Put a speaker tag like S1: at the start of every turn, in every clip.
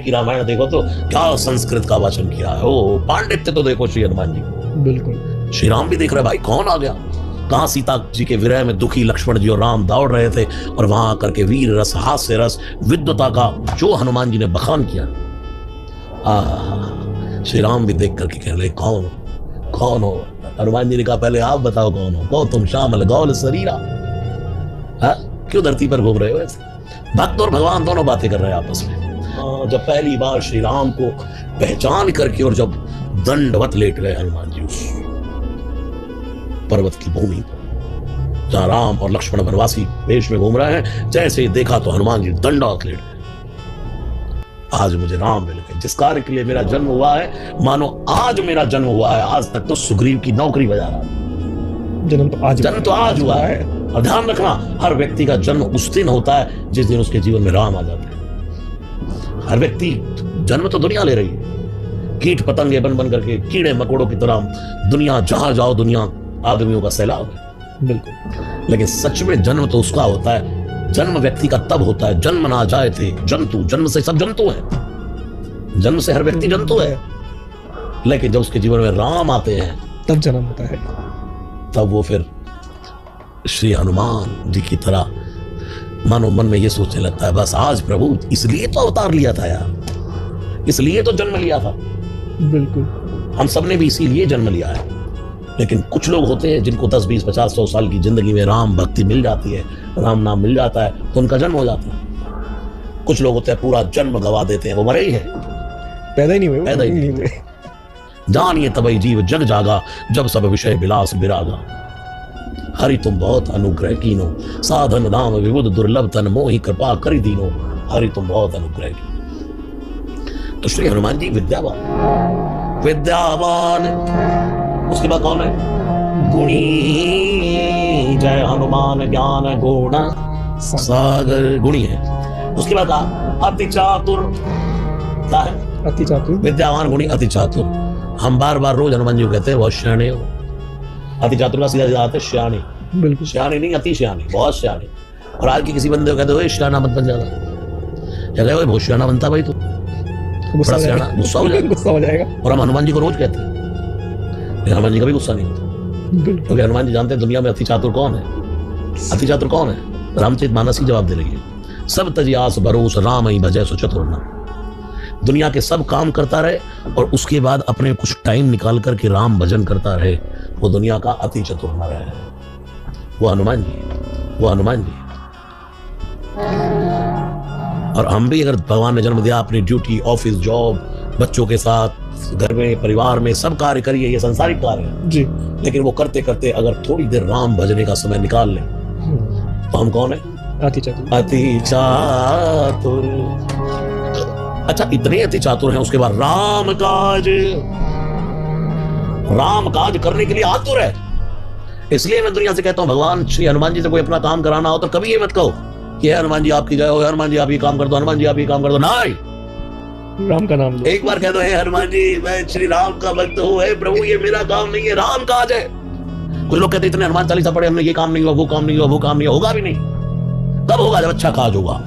S1: वाल्मीकि रामायण देखो तो क्या संस्कृत का वाचन किया है, ओ पांडित्य तो देखो श्री हनुमान जी।
S2: बिल्कुल।
S1: श्री राम भी देख रहे भाई कौन आ गया, कहाँ सीता जी के विरह में दुखी लक्ष्मण जी और राम दौड़ रहे थे, और वहां आकर के वीर रस, हास्य रस, विद्वता का जो हनुमान जी ने बखान किया। श्री राम भी देख करके कह रहे कौन कौन हो। हनुमान जी ने कहा पहले आप बताओ कौन हो, कहो तुम श्यामल गौल शरीरा, क्यों धरती पर घूम रहे हो ऐसे। भक्त और भगवान दोनों बातें कर रहे हैं आपस में। जब पहली बार श्री राम को पहचान करके और जब दंडवत लेट गए हनुमान जी उस पर्वत की भूमि पर जहां राम और लक्ष्मण वनवासी वेश में घूम रहे हैं, जैसे देखा तो हनुमान जी दंडवत लेट गए। आज मुझे राम मिल गए, जिस कार्य के लिए मेरा जन्म हुआ है, मानो आज मेरा जन्म हुआ है। आज तक तो सुग्रीव की नौकरी बजा रहा,
S2: जन्म तो आज
S1: हुआ है। और ध्यान रखना, हर व्यक्ति का जन्म उस दिन होता है जिस दिन उसके जीवन में राम आ जाते हैं। हर व्यक्ति जन्म तो दुनिया ले रही है, कीट पतंगे बन बन करके, कीड़े मकोड़ों की तरह दुनिया, जहां जाओ दुनिया आदमियों का सैलाब है।
S2: बिल्कुल।
S1: लेकिन सच में जन्म तो उसका होता है, जन्म व्यक्ति का तब होता है, जन्म ना जाए थे जंतु, जन्म से सब जंतु है, जन्म से हर व्यक्ति जंतु है। लेकिन जब उसके जीवन में राम आते हैं
S2: तब जन्म होता है,
S1: तब वो फिर श्री हनुमान जी की तरह मानो मन में ये सोचने लगता है, बस आज प्रभु इसलिए तो अवतार लिया था यार, इसलिए तो जन्म लिया था।
S2: बिल्कुल।
S1: हम सबने भी इसीलिए जन्म लिया है। लेकिन कुछ लोग होते हैं जिनको 10, 20, 50, 100 साल की जिंदगी में राम भक्ति मिल जाती है, राम नाम मिल जाता है, तो उनका जन्म हो जाता है। कुछ लोग होते हैं पूरा जन्म गवा देते हैं, वो मरे ही है,
S2: पैदा ही नहीं हुए,
S1: पैदा ही नहीं हुए। जानिए तबई जीव जग जागा, जब सब विषय विलास विरागा। हरि तुम बहुत अनुग्रह कीनो, साधन नाम विबुध दुर्लभ तन मोहि कृपा करि दीनो। हरि तुम बहुत अनुग्रह कीनो। तो श्री हनुमान जी विद्यावान, विद्यावान। उसके बाद कौन है? गुणी जय हनुमान ज्ञान गुण सागर, गुणी है। उसके बाद अति चातुर, क्या है?
S2: अति चातुर।
S1: विद्यावान, गुणी, अति चातुर। हम बार बार रोज हनुमान जी को कहते हैं बहुत सियाणे हो। अति चातुर का सीधा सीधा आता है सियाणे।
S2: बिल्कुल।
S1: सियाणे नहीं, अति सियाणे, बहुत सियाणे। और आज की किसी बंदे को कहते हो सियाना मत बन जाता, क्या कहे बहुत सियाना बनता भाई तू, बड़ा सियाना, गुस्सा हो जाएगा,
S2: गुस्सा हो जाएगा।
S1: और हम हनुमान जी को रोज कहते हैं, लेकिन हनुमान जी कभी गुस्सा नहीं होता, क्योंकि हनुमान जी जानते हैं दुनिया में अति चातुर कौन है। अति चातुर कौन है? रामचरितमानस ही जवाब दे रही है। सब तजी आस भरोस राम ही भजय सो चतुर नाम। दुनिया के सब काम करता रहे और उसके बाद अपने कुछ टाइम निकाल करके राम भजन करता रहे, वो दुनिया का अति चतुर न रहे। वो हनुमान जी, वो हनुमान जी। और हम भी अगर भगवान ने जन्म दिया, अपनी ड्यूटी, ऑफिस, जॉब, बच्चों के साथ, घर में, परिवार में सब कार्य करिए, ये संसारिक कार्य है
S2: जी।
S1: लेकिन वो करते करते अगर थोड़ी देर राम भजने का समय निकाल लें तो हम कौन है?
S2: अति चातुर।
S1: अति चातुर। अच्छा, इतने अति चातुर हैं, उसके बाद राम काज करने के लिए आतुर है। इसलिए मैं दुनिया से कहता हूं, भगवान श्री हनुमान जी से कोई अपना काम कराना हो तो कभी ये मत कहो कि हनुमान जी आपकी जय हो, हनुमान जी आप ये काम कर दो, हनुमान जी आप ये काम कर दो। नहीं,
S2: राम का नाम लो।
S1: एक बार कह दो, हे हनुमान जी मैं श्री राम का भक्त हूँ, हे प्रभु ये मेरा काम नहीं है, राम काज है। कुछ लोग कहते इतने हनुमान चालीसा पढ़े हमने, ये काम नहीं हुआ, वो काम नहीं हुआ, वो काम नहीं होगा भी नहीं। कब होगा? जब अच्छा काज होगा।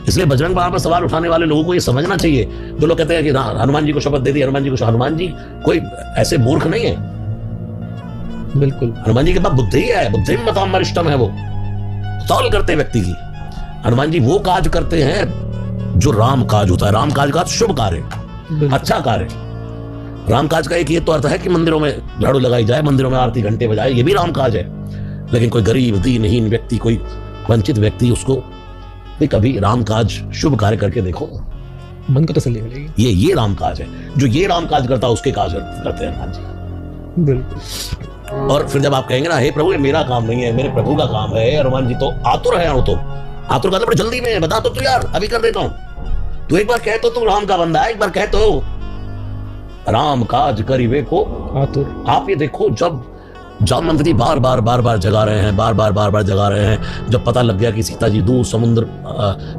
S1: इसलिए बजरंग बाण पर सवाल उठाने वाले लोगों को ये समझना चाहिए, जो लोग कहते हैं कि हनुमान जी को शपथ दे दी, हनुमान जी को, हनुमान जी कोई ऐसे मूर्ख नहीं है।
S2: बिल्कुल।
S1: हनुमान जी के पास बुद्धि है, बुद्धि मताम वरिष्ठम है, वो तौल करते व्यक्ति की। हनुमान जी वो काज करते हैं जो राम काज होता है। राम काज का शुभ कार्य, अच्छा कार्य। राम काज का एक ये तो अर्थ है कि मंदिरों में झाड़ू लगाई जाए, मंदिरों में आरती घंटे बजाए, ये भी राम काज है। लेकिन कोई गरीब, दीनहीन व्यक्ति, कोई वंचित व्यक्ति, उसको भी कभी राम काज, शुभ कार्य करके देखो,
S2: मन को तसल्ली मिलेगी।
S1: ये राम काज है। जो ये राम काज करता है उसके काज करते हैं हनुमान जी।
S2: बिल्कुल।
S1: और फिर जब आप कहेंगे ना, हे प्रभु ये मेरा काम नहीं है, मेरे प्रभु का काम है, हनुमान जी तो आतुर है। तो आतुर का बड़े जल्दी में बता तो तू यार, अभी कर देता हूं। तू एक बार कह तो तू राम का बंदा है, एक बार कह तो राम काज करिवे को आतुर। आप ये देखो, जब जामवंती बार बार जगा रहे हैं, बार बार जगा रहे हैं, जब पता लग गया कि सीता जी दूर समुद्र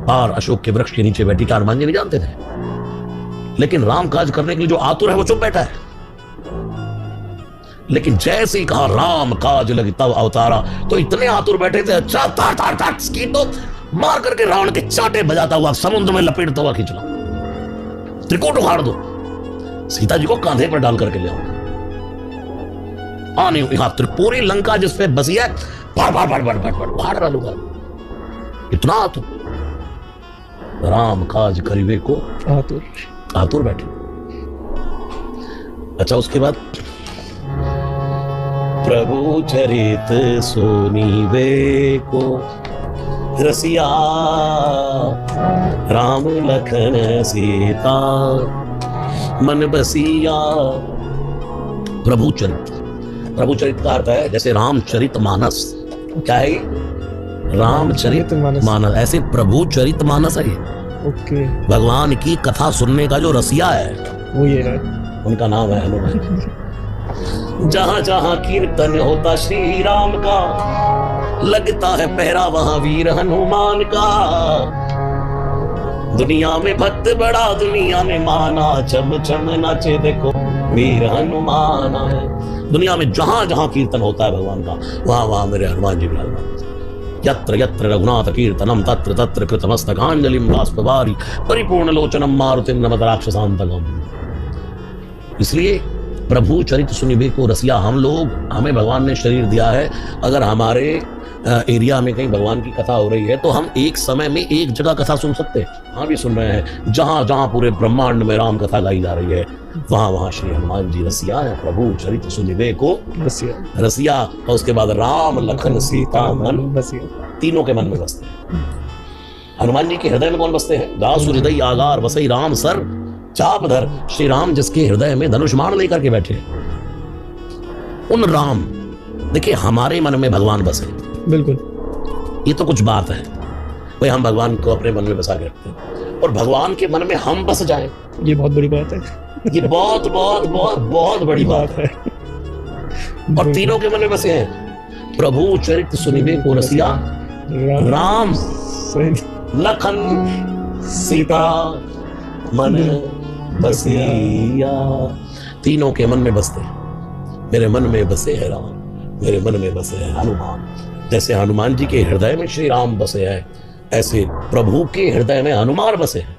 S1: पार अशोक के वृक्ष के नीचे बैठी, क्या हनुमान जी नहीं जानते थे? लेकिन राम काज करने के लिए जो आतुर है वो चुप बैठा है। लेकिन जैसे ही कहा राम काज लगी तब अवतारा, तो इतने आतुर बैठे थे, अच्छा तार तो मार करके रावण के चाटे बजाता हुआ समुद्र में लपेटता हुआ खिंचना। त्रिकूट उखाड़ दो, सीता जी को कांधे पर डाल करके ले आओ। नहीं, यहां त्रिपुरी लंका जिसपे बसी है, फाड़ फाड़ फाड़ फाड़ फाड़ फाड़ उखाड़ डालूंगा। इतना तो राम काज करीबे को आतुर बैठे। अच्छा, उसके बाद प्रभु चरित सुनीवे को रसिया राम लखन सीता मन बसिया। प्रभु चरित, प्रभु चरित का अर्थ है जैसे रामचरित मानस। क्या है? रामचरित मानस। ऐसे प्रभु चरित मानस है ये।
S2: ओके।
S1: भगवान की कथा सुनने का जो रसिया है
S2: वो ये है,
S1: उनका नाम है हनुमान। जहां जहां कीर्तन होता श्री राम का, लगता है पहरा वहां वीर हनुमान का। दुनिया में भक्त बड़ा दुनिया में माना, चम चम नाचे देखो वीर हनुमान है। दुनिया में जहां जहां कीर्तन होता है भगवान का, वहां वहां मेरे हनुमान जी विराजमान। यत्र यत्र रघुनाथ कीर्तनम तत्र तत्र कृतमस्तकांजलिं बाष्पवारि परिपूर्ण लोचनम मारुतिं नमत राक्षसांतकम। इसलिए प्रभु चरित सुनिबे को रसिया। हम लोग, हमें भगवान ने शरीर दिया है, अगर हमारे एरिया में कहीं भगवान की कथा हो रही है तो हम एक समय में एक जगह कथा सुन सकते हैं। हाँ भी सुन रहे हैं, जहां जहां पूरे ब्रह्मांड में राम कथा गाई जा रही है, वहां वहां श्री हनुमान जी रसिया है। प्रभु चरित सुनिबे को रसिया। और उसके बाद राम लखन सीता मन बसिया। तीनों के मन में बसते हैं। हनुमान जी के हृदय में कौन बसते हैं? दासु हृदय आगार वसई राम सर चापधर। श्री राम जिसके हृदय में धनुष बाण लेकर के बैठे, उन राम। देखिए, हमारे मन में भगवान बसे,
S2: बिल्कुल,
S1: ये तो कुछ बात है भाई, हम भगवान को अपने मन में बसा के रखते हैं, और भगवान के मन में हम बस जाएं,
S2: ये बहुत बड़ी बात है।
S1: ये बहुत बहुत बहुत बहुत बड़ी बात है। और तीनों के मन में बसे हैं। प्रभु चरित सुनिबे को रसिया राम लखन सीता मन बसिया। तीनों के मन में बसते हैं। मेरे मन में बसे है राम, मेरे मन में बसे है हनुमान। जैसे हनुमान जी के हृदय में श्री राम बसे हैं, ऐसे प्रभु के हृदय में हनुमान बसे हैं।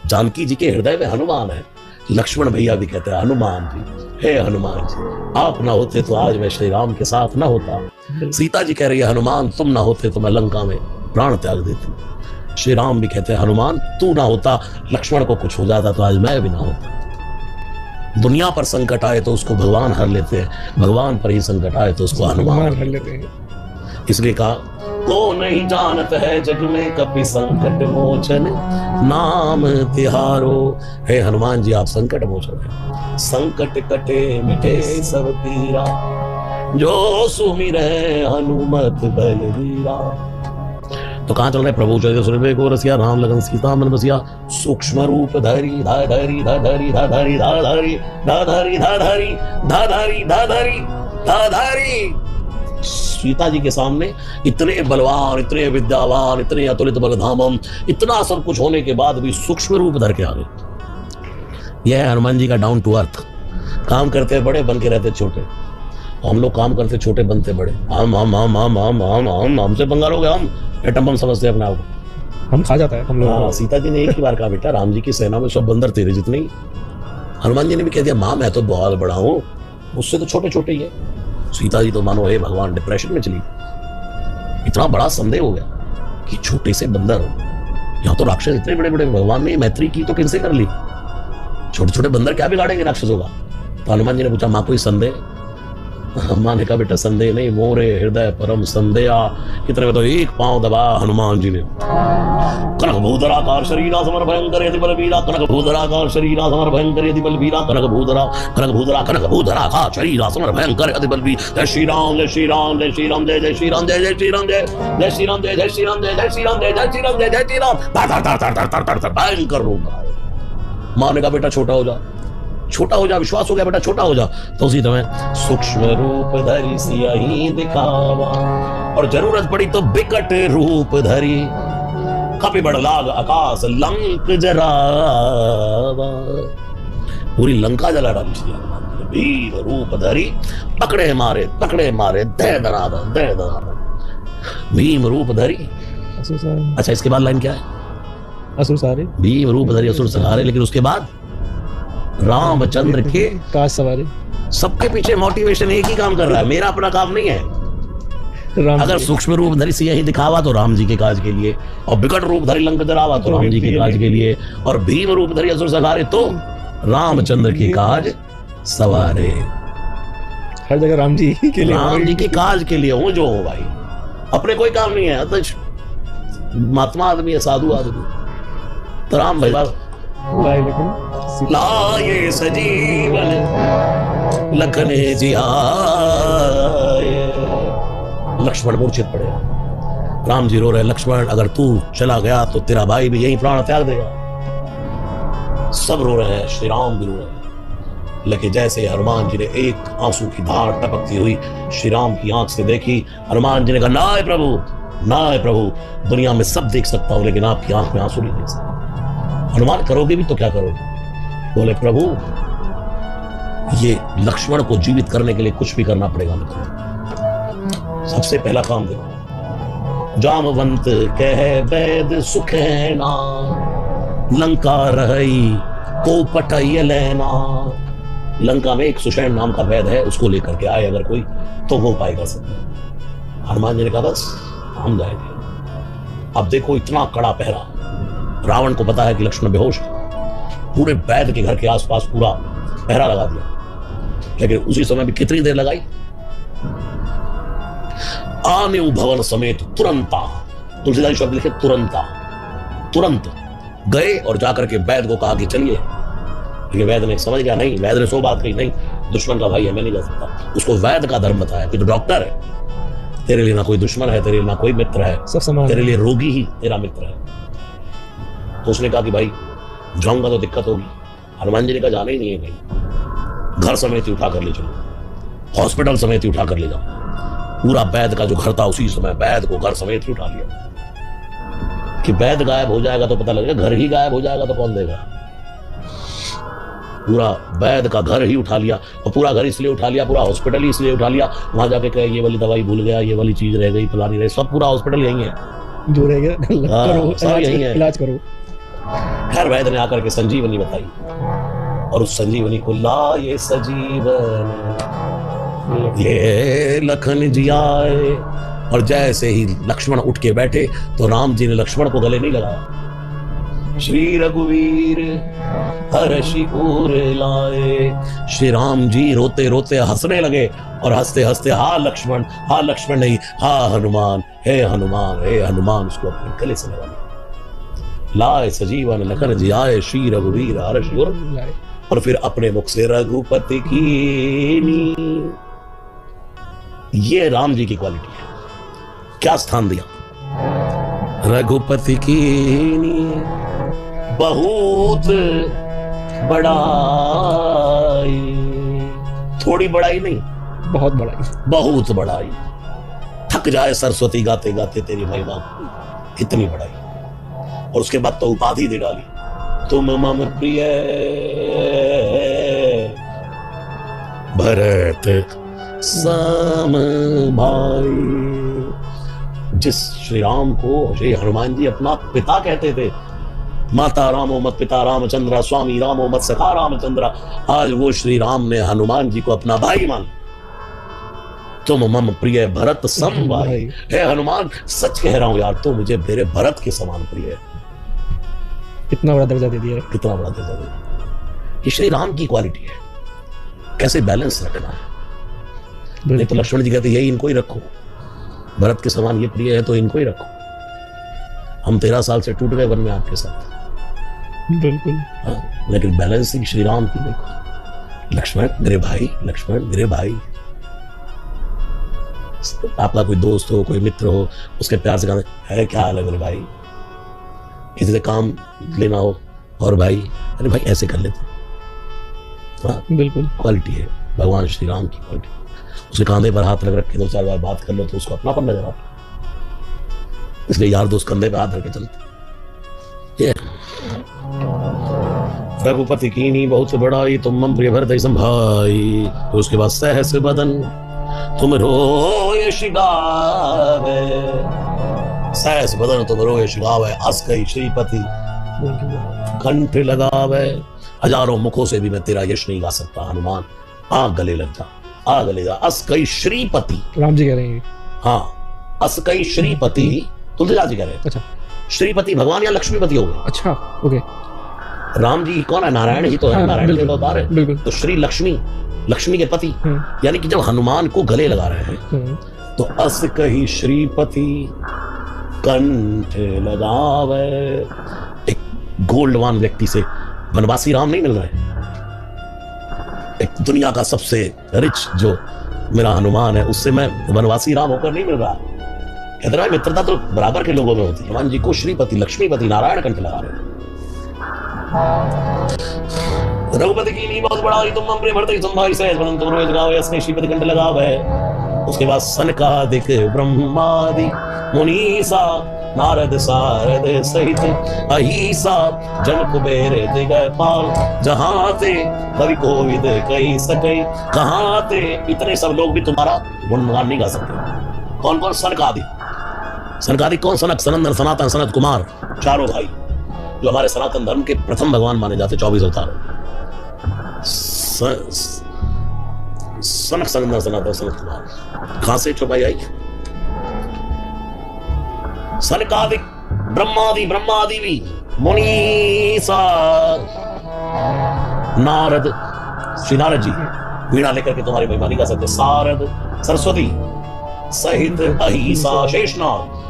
S1: जानकी जी के हृदय में हनुमान है। लक्ष्मण भैया भी कहते हैं हनुमान जी, हे हनुमान जी, आप ना होते तो आज मैं श्री राम के साथ ना होता। सीता जी कह रही है हनुमान, तुम ना होते तो मैं लंका में प्राण त्याग देती। श्री राम भी कहते हैं हनुमान, तू ना होता, लक्ष्मण को कुछ हो जाता तो आज मैं भी ना होता। दुनिया पर संकट आए तो उसको भगवान हर लेते हैं, भगवान पर ही संकट आए तो उसको हनुमान हर लेते हैं। इसलिए कहा, को नहीं जानत है जग में कपि संकट मोचन नाम तिहारो। हे हनुमान जी, आप संकट मोचन है। संकट कटे मिटे सब पीरा, जो सुमिरै हनुमत बलवीरा। तो कहां चल रहे? प्रभु चरित सुनिबे को रसिया राम लखन सीता मन बसिया। सूक्ष्म रूप धरी धाधरी धाधरी धाधरी धाधरी धाधरी धाधरी धाधरी धाधरी धाधरी। सीता जी के सामने इतने बलवान, इतने विद्यावान, इतने अतुलित बलधामम, इतना सब कुछ होने के बाद भी सूक्ष्म रूप धर के आ गए। यह है हनुमान जी का डाउन टू अर्थ। काम करते बड़े, बन के रहते छोटे। हम लोग काम करते छोटे, बनते बड़े। हम हमसे पंगा लोगे, हम एटम समझते हैं अपने आप को,
S2: हम खा जाता है हम लोग।
S1: सीता जी ने एक ही बार कहा, बेटा राम जी की सेना में सब बंदर तेरे जितने ही। हनुमान जी ने भी कह दिया, माँ मैं तो बहुत बड़ा हूँ, मुझसे तो छोटे छोटे ही है। सीता जी तो मानो हे भगवान डिप्रेशन में चली। इतना बड़ा संदेह हो गया कि छोटे से बंदर हो, यहाँ तो राक्षस इतने बड़े बड़े। भगवान ने मैत्री की तो किनसे कर ली? छोटे छोटे बंदर क्या बिगाड़ेंगे राक्षसों का? तो हनुमान जी ने पूछा, माँ कोई संदेह? माँ ने कहा, बेटा संदेह नहीं, मोरे हृदय परम संदेहा। इतने में तो एक पांव दबा हनुमान जी ने। कनक भूधराकार शरीरा समर भयंकर यदि बलवीरा, कनक भूधराकार शरीरा समर भयंकर यदि बलवीरा, कनक भूधरा कनक भूधराकार शरीरा समर भयंकर यदि बलवीरा। जय श्री राम, जय श्री राम, जय श्री राम, जय जय श्री राम, जय जय श्री राम, जय जय श्री राम, जय जय श्री राम, जय जय श्री राम, जय जय श्री राम, जय जय श्री राम। भयंकर रूप। माँ ने कहा, बेटा छोटा हो जा, छोटा हो जा। विश्वास हो गया बेटा, छोटा हो जा। तो उसी तरह सूक्ष्म रूप धरी सियाही दिखावा, और जरूरत पड़ी तो विकट रूप धरी कपि बड़ लाग आकाश लंक जरावा। पूरी लंका जला डाली। वीर रूप धरी पकड़े मारे दे दनादन। भीम रूप धरी। अच्छा, इसके बाद लाइन क्या है?
S2: असुर सारे
S1: भीम रूप धरि असुर संहारे, लेकिन उसके बाद रामचंद्र के
S2: काज सवारे।
S1: सबके पीछे मोटिवेशन एक ही काम कर रहा है, मेरा अपना काम नहीं है।
S2: राम
S1: अगर सूक्ष्म रूप धरि सिंह ही दिखावा तो राम जी के काज के लिए, और विकट रूप धरि लंक जरावा तो राम जी के काज के लिए, और भीम रूप धरि असुर संहारे तो रामचंद्र के काज सवारे।
S2: हर जगह राम जी के लिए,
S1: राम जी के काज के लिए हो जो हो भाई, अपने कोई काम नहीं है। अतः महात्मा आदमी है, साधु आदमी, तो राम भाई
S2: लाए लखन
S1: लाए सजीवन लखन जी आए। लक्ष्मण मूर्छित पड़े, राम जी रो रहे, लक्ष्मण अगर तू चला गया तो तेरा भाई भी यही प्राण त्याग देगा। सब रो रहे हैं, श्री राम भी रो रहे हैं। लेकिन जैसे हनुमान जी ने एक आंसू की धार टपकती हुई श्री राम की आंख से देखी, हनुमान जी ने कहा नाय प्रभु, नाय प्रभु, दुनिया में सब देख सकता हूं लेकिन आपकी आंख में आंसू नहीं देख सकता। हनुमान करोगे भी तो क्या करोगे? बोले प्रभु ये लक्ष्मण को जीवित करने के लिए कुछ भी करना पड़ेगा मुझे। सबसे पहला काम देखो, जामवंत कह वैद सुख है ना, लंका रही को पटय लेना। लंका में एक सुषैण नाम का वैद है, उसको लेकर के आए अगर कोई तो वो पाएगा सब। हनुमान जी ने कहा बस हम जाएंगे। अब देखो इतना कड़ा पहरा, रावण को पता है कि लक्ष्मण बेहोश है, पूरे वैद के घर के आसपास पूरा पहरा लगा दिया। लेकिन उसी समय भी कितनी देर लगाई, आने भवन समेत तुरंता, तुलसीदास शब्द लिखे तुरंता, तुरंत गए और जाकर के वैद को कहा कि चलिए। लेकिन वैद ने समझ गया नहीं, वैद ने सो बात कही, नहीं दुश्मन का भाई है, मैं नहीं जा सकता। उसको वैद का धर्म बताया कि तो डॉक्टर है, तेरे लिए ना कोई दुश्मन है, तेरे लिए ना कोई मित्र है,
S2: सब समान,
S1: तेरे लिए रोगी ही तेरा मित्र है। तो उसने कहा कि भाई जाऊंगा तो दिक्कत होगी। हनुमान जी ने कहा जाना ही नहीं है कहीं, घर समेत ही उठा कर ले चलो, हॉस्पिटल समेत ही उठा कर ले जाओ। पूरा वैद का जो घर था उसी समय वैद को घर समेत ही उठा लिया। कि वैद गायब हो जाएगा तो पता लगेगा, घर ही गायब हो जाएगा तो कौन देगा। पूरा वैद का घर ही उठा लिया, और पूरा घर इसलिए उठा लिया, पूरा हॉस्पिटल ही इसलिए उठा लिया। वहां जाके कहे ये वाली दवाई भूल गया, ये वाली चीज रह गई, फलानी रही, सब पूरा हॉस्पिटल यही है,
S2: जो रह गया करो,
S1: सब यही है,
S2: इलाज करो।
S1: खैर वैद ने आकर के संजीवनी बताई, और उस संजीवनी को लाए सजीवन ये लखन जी आए। और जैसे ही लक्ष्मण उठ के बैठे तो राम जी ने लक्ष्मण को गले नहीं लगाया। श्री रघुवीर हर्षि उर लाए। श्री राम जी रोते रोते हंसने लगे, और हंसते हंसते हा लक्ष्मण नहीं, हा हनुमान, हे हनुमान, हे हनुमान, उसको अपने गले से लगा लिया। लाए सजीवन लखन जी आए, श्री रघुवीर हर्षि उर लाए। और फिर अपने मुख से रघुपति कीनी, ये राम जी की क्वालिटी है। क्या स्थान दिया, रघुपति कीनी बहुत बड़ाई, थोड़ी बड़ाई नहीं,
S2: बहुत बड़ाई,
S1: बहुत बड़ाई। थक जाए सरस्वती गाते गाते तेरी महिमा, इतनी बड़ाई। और उसके बाद तो उपाधि दे डाली, तुम मम प्रिय भरत सम भाई। जिस श्री राम को श्री हनुमान जी अपना पिता कहते थे, माता रामो मत पिता रामचंद्र, स्वामी रामो मत सखा रामचंद्र, आज वो श्री राम ने हनुमान जी को अपना भाई मान। तुम मम प्रिय भरत सम भाई। हे हनुमान, सच कह रहा हूं यार, तो मुझे मेरे भरत के समान प्रिय है।
S2: कितना बड़ा दर्जा दे दिया,
S1: कितना बड़ा दर्जा दे दिया। ये श्री राम की क्वालिटी है, कैसे बैलेंस रखना है। नहीं तो लक्ष्मण जी कहते यही इनको ही रखो, भरत के समान ये प्रिय है तो इनको ही रखो। हम 13 साल से टूट गए वन में आपके साथ,
S2: बिल्कुल।
S1: लेकिन बैलेंसिंग श्री राम की देखो, लक्ष्मण मेरे भाई, लक्ष्मण मेरे भाई। आपका कोई दोस्त हो, कोई मित्र हो, उसके प्यार से कहते है क्या हाल है मेरे भाई, किसी से काम लेना हो, और भाई अरे भाई ऐसे कर लेते।
S2: बिल्कुल
S1: क्वालिटी है भगवान श्री राम की क्वालिटी। उसके कांधे पर हाथ रख के 2-4 बार बात कर लो तो उसको अपनापन नजर आता। इसलिए यार दोस्त कंधे पे हाथ रख के चलते। रघुपति कीनी बहुत बड़ाई, तुम मम प्रिय भरत सम भाई। तो उसके बाद सहस बदन तुम रोए शिगावे, सहस बदन तुम रोए शिगावे। अस कही श्रीपति
S2: बिल्कुल।
S1: कंठ लगावे, हजारों मुखों से भी मैं तेरा यश नहीं गा सकता हनुमान, आ गले लग जा, आ गले जा। अस कई श्रीपति,
S2: राम जी कह रहे हैं ये।
S1: हाँ, अस कई श्रीपति, तुलसीदास जी कह रहे हैं।
S2: अच्छा
S1: श्रीपति भगवान या लक्ष्मीपति हो गए।
S2: अच्छा ओके।
S1: राम जी कौन है? नारायण ही तो है,
S2: हाँ,
S1: नारायण के
S2: बिल्कुल,
S1: अवतार है।
S2: बिल्कुल।
S1: तो श्री लक्ष्मी, लक्ष्मी के पति, यानी कि जब हनुमान को गले लगा रहे हैं तो अस कही श्रीपति कंठ लगावे। एक गोल्डवान व्यक्ति से वनवासी राम नहीं मिल रहे, एक दुनिया का सबसे रिच जो मेरा हनुमान है उससे मैं वनवासी राम होकर नहीं मिल रहा। कहते रहा मित्रता तो बराबर के लोगों में होती है। हनुमान जी को श्रीपति लक्ष्मीपति नारायण कंठ लगा रहे हैं। रघुपति की नी बहुत बड़ा तुम अम्रे भरते संभाई सहज बदन तुम रोज गावे, असने श्रीपति कंठ लगावे। उसके बाद सनकादिक ब्रह्मादि मुनीसा नारद सारद सहित अहिसा जन कुबेर दिगपाल, जहां ते कवि कोविद कही सके कहां ते। इतने सब लोग भी तुम्हारा गुणगान नहीं गा सकते। कौन कौन? सनकादिक। सनकादिक कौन? सनक, सनंदन, सनातन, सनत कुमार, चारों भाई जो हमारे सनातन धर्म के प्रथम भगवान माने जाते 24 अवतार। सनक, सनंदन, सनातन, सनत कुमार। कहां से छुपाई आई? सनकादिक ब्रह्मादि, ब्रह्मादि भी मुनीसा नारद, श्री नारद जी वीणा लेकर के तुम्हारी महिमा नहीं गा सकते। सारद सरस्वती सहित अहिसा शेषनाग,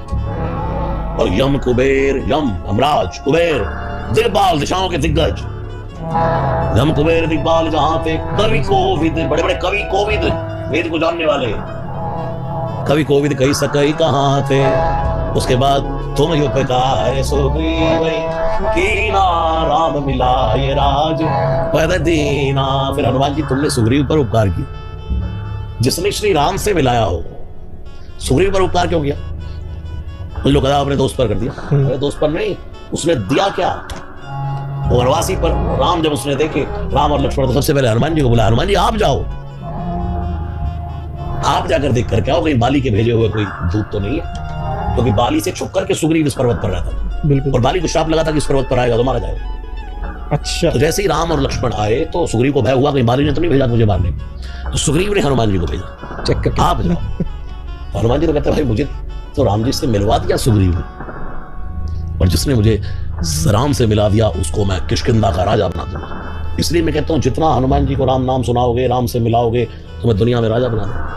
S1: और यम कुबेर, यम यमराज, कुबेर दिग्पाल, दिशाओं के दिग्गज। यम कुबेर दिग्पाल जहां पे कवि कोविद, बड़े बड़े कवि कोविद, वेद को जानने वाले कवि कोविद कही सके कहां थे। उसके बाद तुम उपकार सुग्रीव कीना, राम मिला ये राज पद दीना। फिर हनुमान जी तुमने सुग्रीव पर उपकार किया, जिसने श्री राम से मिलाया हो। सुग्रीव पर उपकार क्यों किया? कुछ लोग अपने दोस्त पर कर दिया, अरे दोस्त पर नहीं, उसने दिया क्या? वो वनवासी पर। राम जब उसने देखे, राम और लक्ष्मण, तो सबसे पहले हनुमान जी को बोला, हनुमान जी आप जाओ, आप जाकर देख कर क्या हो, कहीं बाली के भेजे हुए कोई दूत तो नहीं है। क्योंकि बाली से छुप करके सुग्रीव इस पर्वत पर रहता था।
S2: बिल्कुल।
S1: और बाली को श्राप लगा था कि इस पर्वत पर आएगा तो मारा जाएगा।
S2: अच्छा।
S1: तो जैसे ही राम और लक्ष्मण आए तो सुग्रीव को भय हुआ कहीं बाली ने तो नहीं भेजा मुझे मारने, तो सुग्रीव ने हनुमान जी को भेजा,
S2: चेक करके
S1: आप जाओ। तो हनुमान जी तो कहते भाई मुझे तो राम जी से मिलवा दिया सुग्रीव, और जिसने मुझे राम से मिला दिया उसको मैं किष्किंधा का राजा बना दूंगा। इसलिए मैं कहता हूं जितना हनुमान जी को राम नाम सुनाओगे, राम से मिलाओगे, तो मैं दुनिया में राजा बना दूंगा।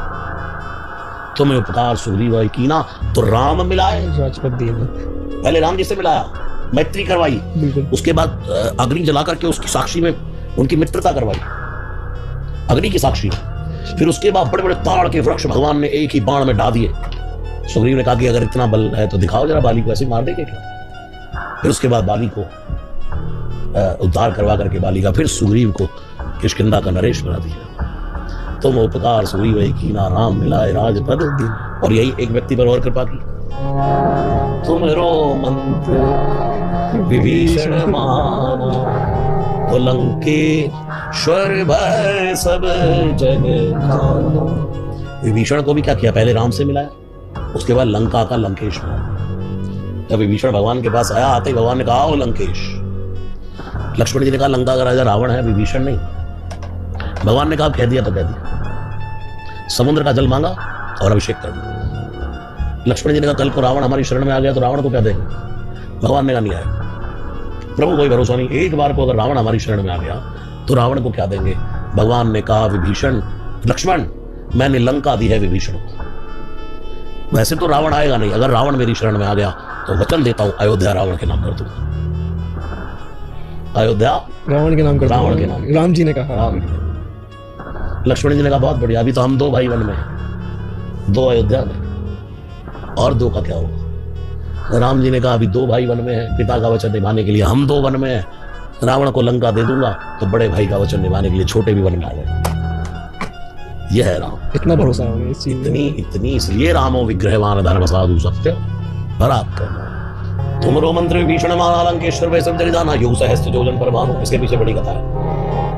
S1: तुम्हें उपकार सुग्रीव कीना, तो राम मिलाए,
S2: राजपद दिए।
S1: पहले राम जी से मिलाया, मैत्री करवाई, उसके बाद अग्नि जला करके उसकी साक्षी में उनकी मित्रता करवाई, अग्नि की साक्षी में। फिर उसके बाद बड़े बड़े ताड़ के वृक्ष भगवान ने एक ही बाण में डाल दिए। सुग्रीव ने कहा कि अगर इतना बल है तो दिखाओ जरा, बाली को ऐसे मार देंगे क्या? फिर उसके बाद बाली को उद्धार करवा करके बाली का फिर सुग्रीव को किष्किंधा का नरेश बना दिया। तुम उपकार सुग्रीव कीना, राम मिलाए राजपद। और यही एक व्यक्ति पर और कृपा की, तुमरो मंत्र विभीषण माना, तो लंकेश्वर भय सब जग खाना। विभीषण को भी क्या किया? पहले राम से मिलाया, उसके बाद लंका का लंकेश बना। जब विभीषण भगवान के पास आया, आते ही भगवान ने कहा ओ लंकेश। लक्ष्मण जी ने कहा लंका का राजा रावण है, विभीषण नहीं। भगवान ने कहा कह दिया तो कह दिया। समुद्र का जल मांगा और अभिषेक कर दिया। लक्ष्मण जी ने कहा कल को रावण हमारी शरण में आ गया तो रावण को क्या देंगे? भगवान ने कहा नहीं आएगा। प्रभु कोई भरोसा नहीं, एक बार को अगर रावण हमारी शरण में आ गया तो रावण को क्या देंगे? भगवान ने कहा विभीषण, लक्ष्मण मैंने लंका दी है विभीषण को। वैसे तो रावण आएगा नहीं, अगर रावण मेरी शरण में आ गया तो वचन देता हूं अयोध्या रावण के नाम कर दूंगा। अयोध्या
S2: रावण के नाम कर,
S1: रावण के नाम।
S2: राम जी ने कहा।
S1: लक्ष्मण जी ने कहा बहुत बढ़िया, अभी तो हम 2 भाई वन में हैं, 2 अयोध्या में, और 2 का क्या होगा? राम जी ने कहा अभी 2 भाई वन में हैं, पिता का वचन निभाने के लिए हम 2 वन में हैं। रावण को लंका दे दूंगा तो बड़े भाई का वचन निभाने के लिए छोटे भी वन में आ गए। यह है राम।
S2: इतना भरोसा हो गया इस चीज में।
S1: इतनी इसलिए रामो विग्रहवान धर्म साधु सत्य पराक्रम। तुमरो मंत्र विभीषण माना, लंकेश्वर वै सब जग जाना, युग सहस्त्र योजन पर भानु। इसके पीछे बड़ी कथा है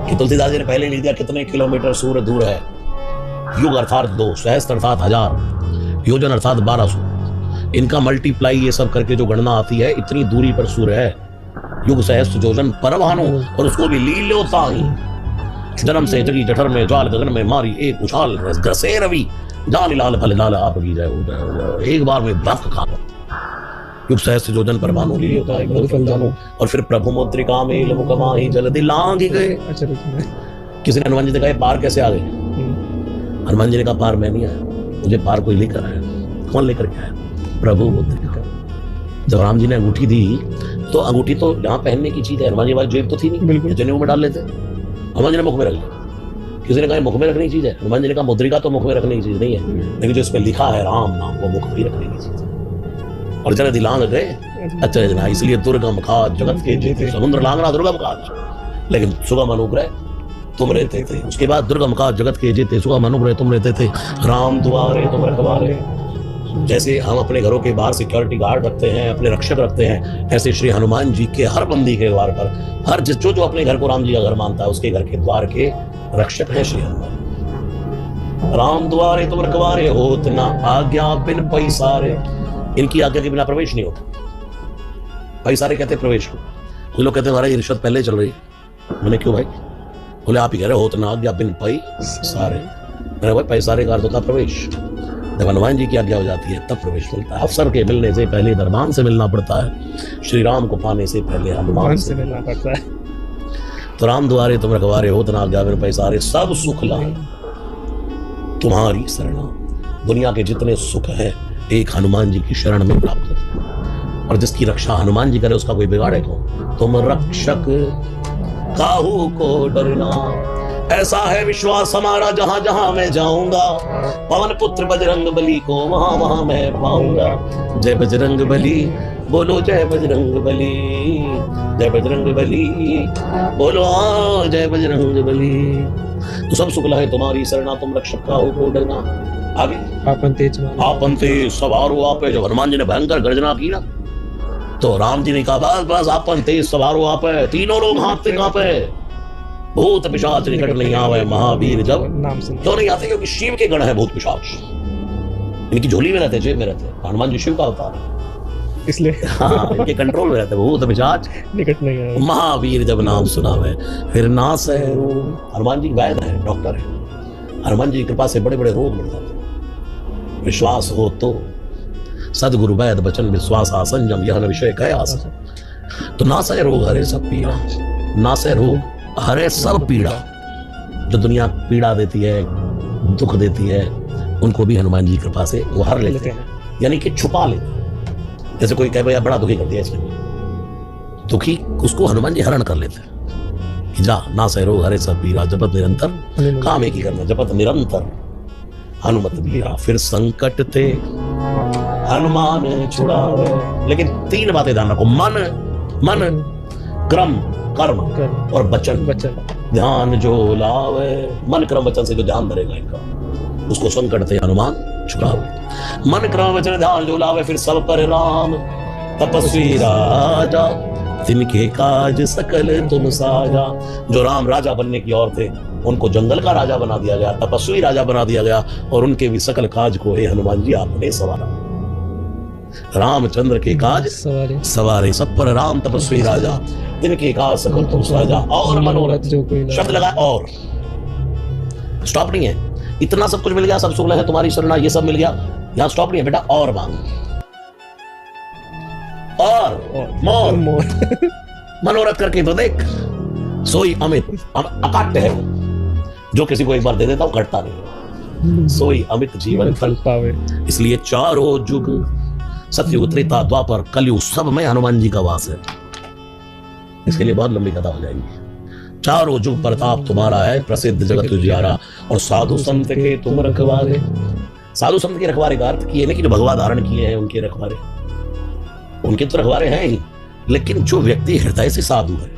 S1: कि तुलसीदास जी ने पहले लिख दिया कितने किलोमीटर सूर्य दूर है। युग अर्थात 2, सहस्त्र अर्थात 1000, योजन अर्थात 1200। इनका मल्टीप्लाई ये सब करके जो गणना आती है, इतनी दूरी पर सूर्य है। युग सहस्त्र जोजन परवानो, और उसको भी लील्योता ही। जन्म से जगी जठर में ज्वाल गगन में मारी एक उछाल ग्रसे रवि, जान लाल फल लाल आप की जाए, एक बार में भक्त खा युग सहस्त्र जोजन परवानो लील्योता ही फल जानो। और फिर प्रभु मुद्रिका में मुकमाही जल्दी लांग गए।
S2: अच्छा
S1: किसी ने हनुमान जी ने कहा पार कैसे आ गए? हनुमान जी ने कहा पार मैं नहीं आया, मुझे पार कोई लेकर आया। कौन लेकर के आया? प्रभु मुद्रिका। जब राम जी ने अंगूठी दी तो अंगूठी तो यहाँ पहनने की चीज है, हनुमान जी वाली जेब तो थी नहीं, जनेऊ में डाल लेते। हनुमान जी ने मुख में रख लिया। किसी ने कहा मुख में रखने की चीज है, हनुमान जी ने कहा मुद्रिका तो मुख में रखने की चीज नहीं है, लेकिन जो इस पर लिखा है राम नाम वो मुख में ही रखने की चीज है। और जरा दिलांग गए। अच्छा जना, इसलिए दुर्गम खाद जगत के जेते, समुद्र लांगना दुर्गम खाद, लेकिन सुगम अनुग्रह तुम रहते थे। उसके बाद दुर्गम खाद जगत के जेते, सुगम अनुग्रह तुम रहते थे। राम दुआरे तुम रखवारे। जैसे हम अपने घरों के बाहर सिक्योरिटी गार्ड रखते हैं, अपने रक्षक रखते हैं, ऐसे श्री हनुमान जी के हर बंदी के द्वार पर, हर जो जो अपने घर को राम जी का घर मानता है उसके घर के द्वार के रक्षक है श्री हनुमान। राम द्वारे तुम रखवारे, होत ना आज्ञा बिन पैसारे। इनकी आज्ञा के बिना प्रवेश नहीं होता। पैसारे कहते प्रवेश को। कुछ लोग कहते हैं हमारा ये रिश्वत पहले चल रही है। मैंने क्यों भाई? बोले आप ही कह रहे होत ना आज्ञा बिन पैसारे। मैंने भाई पैसारे का अर्थ होता प्रवेश। जब हनुमान जी की आज्ञा हो जाती है तब प्रवेश मिलता है। अफसर के मिलने से पहले दरबान से मिलना पड़ता है, श्री राम को पाने से पहले हनुमान से मिलना पड़ता है। तो राम द्वारे तुम रखवारे, होत ना आज्ञा बिन पैसारे, सब सुख लाए तुम्हारी शरणा। दुनिया के जितने सुख है एक हनुमान जी की शरण में प्राप्त होते हैं, और जिसकी रक्षा हनुमान जी करे उसका कोई बिगाड़े कौन? तुम रक्षक काहू को डरना, ऐसा है विश्वास हमारा जहां जहां मैं जाऊंगा, पवन पुत्र बजरंग बली को वहां वहां मैं पाऊंगा। जय बजरंग बली बोलो, जय बजरंग बली, जय बजरंग बली बोलो, जय बजरंग बली। तो सब सुख लाए तुम्हारी शरणा, तुम रक्षक काहू को डरना। आगे आपन तेज सवारो आपे। जब हनुमान जी ने भयंकर गर्जना की ना तो राम जी ने कहा बस बस आपन तेज सवारो आपे। तीनों लोग हाथ कांपे, भूत पिशाच निकट नहीं आवे महावीर जब नाम से। क्यों नहीं आते? क्योंकि शिव के गण है भूत पिशाच, इनकी झोली में रहते, जेब में रहते। हनुमान जी शिव का अवतार है, इसलिए हाँ इनके कंट्रोल में रहते। भूत पिशाच निकट नहीं आवे महावीर जब नाम सुनावे। फिर नास है हनुमान जी वैद्य है, डॉक्टर है। हनुमान जी की कृपा से बड़े बड़े रोग मिट जाते। विश्वास हो तो सदगुरु वैद बचन विश्वास संयम यह विषय कह आस। तो नासय रोग हरे सब पीड़ा, नासय रोग हरे सब पीड़ा। जो दुनिया पीड़ा देती है, दुख देती है, उनको भी हनुमान जी की कृपा से वो हर लेते हैं, यानी कि छुपा लेते हैं। जैसे कोई कहे भैया बड़ा दुखी कर दिया इसने, दुखी उसको हनुमान जी हरण कर लेते हैं कि जा नासय रोग हरे सब पीड़ा, जपत निरंतर काम एक ही करना, जपत निरंतर हनुमत बीरा। फिर संकट थे हनुमान छुड़ावे। लेकिन तीन बातें ध्यान रखो, मन क्रम कर्म और वचन। ध्यान जो लावे, मन क्रम वचन से जो ध्यान धरेगा इनका उसको संकट थे हनुमान छुड़ावे। मन क्रम वचन ध्यान जो लावे, फिर सब पर राम तपस्वी राजा, तिनके काज सकल तुम साजा। जो राम राजा बनने की ओर थे उनको जंगल का राजा बना दिया गया, तपस्वी राजा बना दिया गया, और उनके भी सकल काज को हे हनुमान जी आपने सवारा। रामचंद्र के काज सवारे, सब पर राम तपस्वी राजा, तिनके काज सकल तुम साजा। और मनोरथ जो कोई शब्द लगा, और स्टॉप नहीं है। इतना सब कुछ मिल गया, सब सुख है तुम्हारी शरणा, ये सब मिल गया, यहाँ स्टॉप नहीं है बेटा, और मांग और मोर मनोरथ करके तो देख। सोई अमित, अकाट्य है जो किसी को एक बार दे देता हूं घटता नहीं। सोई अमित जीवन फल पावे। इसलिए चारों युग, सतयुग त्रेता द्वापर कलयुग, सब में हनुमान जी का वास है। इसके लिए बहुत लंबी कथा हो जाएगी। चारों युग प्रताप तुम्हारा है, प्रसिद्ध जगत उजियारा, और साधु संत के तुम रखवारे। साधु संत के रखवारे का अर्थ किए नहीं कि जो भगवा धारण किए हैं उनके रखवारे, उनके तो रखवारे हैं ही, लेकिन जो व्यक्ति हृदय से साधु है,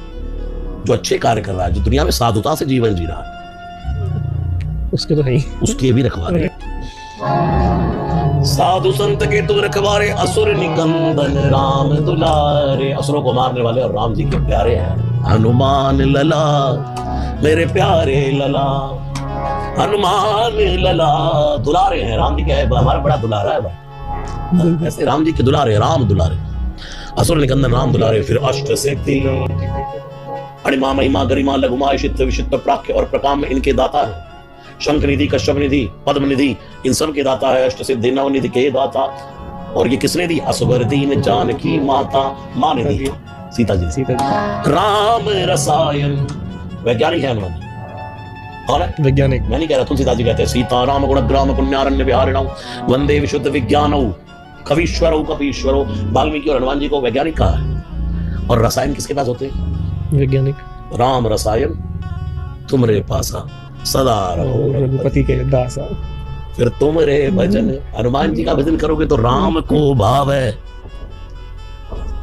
S1: जो अच्छे कार्य कर रहा है, जो दुनिया में साधुता से जीवन जी रहा है, उसके तो है ही, उसके भी रखवारे। साधु संत के तुम रखवारे, असुर निकंदन राम दुलारे। असुरों को मारने वाले और राम जी के प्यारे हैं। हनुमान लला मेरे प्यारे लला, हनुमान लला दुलारे हैं। राम जी क्या है, हमारा बड़ा दुलारा है भाई, ऐसे राम जी के दुलारे, राम दुलारे। असुर निकंदन राम दुलारे, फिर अष्ट सिद्धि, अणिमा महिमा गरिमा लघुमा शित्त विशिष्ट प्राख्य और प्रकाम इनके दाता है। शंख निधि, कश्यप निधि, पद्म निधि इन सब के दाता है। अष्ट सिद्धि नव निधि के दाता। और ये किसने दी? असवर दीन जानकी माता, माँ ने दी, सीता जी।
S2: सीता जी
S1: राम रसायन, वैज्ञानिक है हनुमान जी। और
S2: वैज्ञानिक।
S1: मैं नहीं कह रहा, तुलसीदास जी कहते हैं सीता राम गुणग्राम पुण्यारण्य विहारिणौ वंदे विशुद्ध विज्ञानौ कवीश्वरौ कपीश्वरो। वाल्मीकि और हनुमान जी को वैज्ञानिक कहा है। और रसायन किसके पास होते हैं?
S2: वैज्ञानिक।
S1: राम रसायन तुमरे पासा सदा रहो
S2: रघुपति के दासा।
S1: फिर तुमरे भजन, हनुमान जी का भजन करोगे तो राम को भाव है।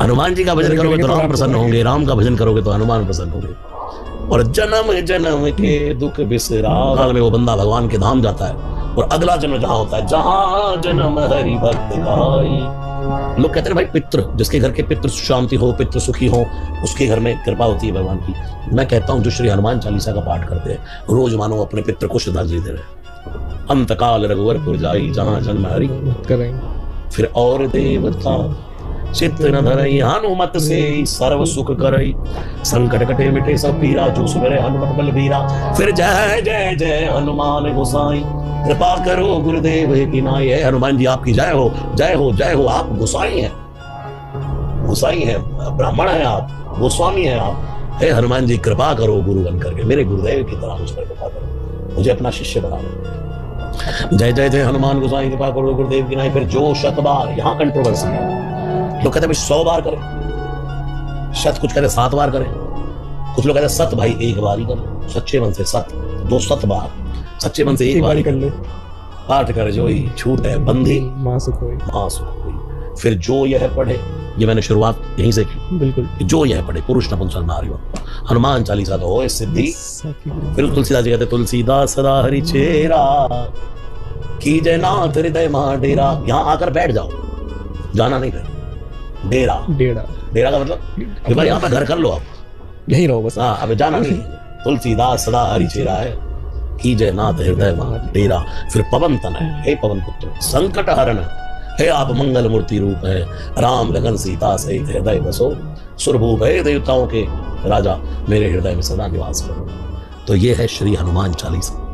S1: हनुमान जी का भजन करोगे तो राम प्रसन्न होंगे, राम का भजन करोगे तो हनुमान प्रसन्न होंगे। और जन्म जन्म के दुख बिसरा, काल में वो बंदा भगवान के धाम जाता है। और अगला जन्म जहां होता है, जहां जन्म हरि भक्त गाई। लोग कहते हैं भाई पितृ, जिसके घर के पितृ शांति हो, पितृ सुखी हो, उसके घर में कृपा होती है भगवान की। मैं कहता हूं जो श्री हनुमान चालीसा का पाठ करते हैं, रोज मानो अपने पितृ को श्रद्धांजलि दे रहे। अंतकाल रघुवरपुर जाई, जहां जन्म हरि
S2: करेंगे।
S1: फिर और देवता चित्त न धरई, हनुमत से सर्व सुख करई। संकट कटे मिटे सब पीरा, जो सुमिरै हनुमत बलबीरा। फिर जय जय जय हनुमान गोसाई, कृपा करो गुरुदेव की नाई। है हनुमान जी आपकी जय हो, जय हो, जय हो। आप गोसाई हैं, गोसाई हैं, ब्राह्मण हैं आप, गोस्वामी हैं आप। हे हनुमान जी कृपा करो गुरु बन करके, मेरे गुरुदेव की तरह मुझ पर कृपा करो, मुझे अपना शिष्य बना लो। जय जय जय हनुमान गोसाई, कृपा करो गुरुदेव की नाई। फिर जो शत बार, यहाँ कंट्रोवर्सी है, लोग कहते हैं भाई 100 बार करें शत, कुछ कहते 7 बार करें, कुछ लोग कहते 7 भाई 1 बार ही करें। सच्चे मन से 7, 2 7 बार, सच्चे मन से 1 बार ही कर ले। पाठ कर जो ही छूट है बंदी,
S2: मां सुख होई,
S1: मां सुख होई। फिर जो यह पढ़े, ये मैंने शुरुआत यहीं से की,
S2: बिल्कुल।
S1: जो यह पढ़े पुरुष नपुंसक नारी हो, हनुमान चालीसा तो हो सिद्धि। फिर तुलसीदास जी कहते तुलसीदास सदा हरि चेरा, कीजय नाथ हृदय महा डेरा। यहाँ आकर बैठ जाओ, जाना नहीं फिर। डेरा, डेरा, डेरा का मतलब कि भाई यहाँ पे घर कर लो, आप
S2: यहीं रहो बस।
S1: हाँ, अब जाना नहीं। तुलसीदास सदा हरि चेरा है, कीजय नाथ हृदय महा डेरा। फिर पवन तनय, हे पवन पुत्र, संकट हरण हे आप मंगल मूर्ति रूप है। राम लगन सीता सहित हृदय बसो, सुरभूप है देवताओं के राजा, मेरे हृदय में सदा निवास करो। तो ये है श्री हनुमान चालीसा।